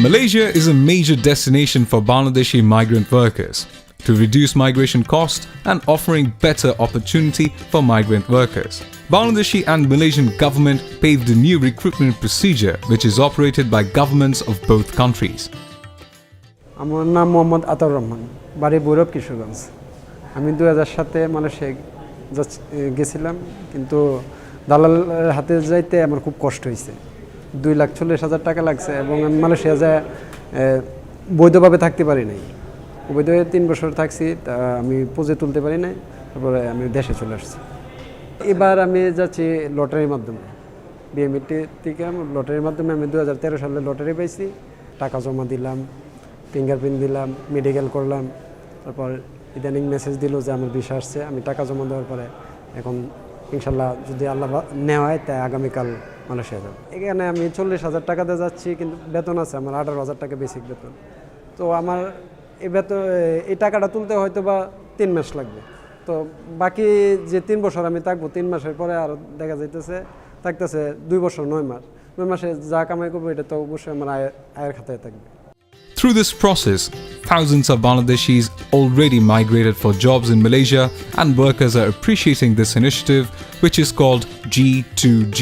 Malaysia is a major destination for Bangladeshi migrant workers to reduce migration costs and offering better opportunity for migrant workers. Bangladeshi and Malaysian government paved a new recruitment procedure which is operated by governments of both countries. আমার নাম মোহাম্মদ আতাউর রহমান, বাড়ি ভৈরব কিশোরগঞ্জ। আমি 2007-এ Malaysia গেছিলাম, কিন্তু দালালের হাতে যাইতে আমার খুব কষ্ট হয়েছে। 2,40,000 টাকা লাগছে এবং আমি মালয়েশিয়া যায় বৈধভাবে থাকতে পারি নাই। অবৈধভাবে 3 বছর থাকছি, তা আমি পুঁজি তুলতে পারি নাই, তারপরে আমি দেশে চলে আসছি। এবার আমি যাচ্ছি লটারির মাধ্যমে, বিএমইটি থেকে লটারির মাধ্যমে আমি 2013 সালে লটারি পাইছি। টাকা জমা দিলাম, ফিঙ্গারপ্রিন্ট দিলাম, মেডিকেল করলাম, তারপর ইদানিং মেসেজ দিল যে আমার ভিসা আসছে। আমি টাকা জমা দেওয়ার পরে এখন ইনশাল্লাহ যদি আল্লাহ নেওয়া হয় তাই আগামীকাল মালয়েশিয়া যাব। এখানে আমি 40,000 টাকাতে যাচ্ছি, কিন্তু বেতন আছে আমার 18,000 টাকা বেসিক বেতন। তো আমার এই টাকাটা তুলতে হয়তো বা 3 মাস লাগবে। তো বাকি যে 3 বছর আমি থাকবো, 3 মাসের পরে আরও দেখা থাকতেছে 2 বছর 9 মাস। 9 মাসে যা কামাই করবো এটা তো অবশ্যই আমার আয়ের খাতায় থাকবে। Through this process, thousands of Bangladeshis already migrated for jobs in Malaysia, and workers are appreciating this initiative, which is called G2G.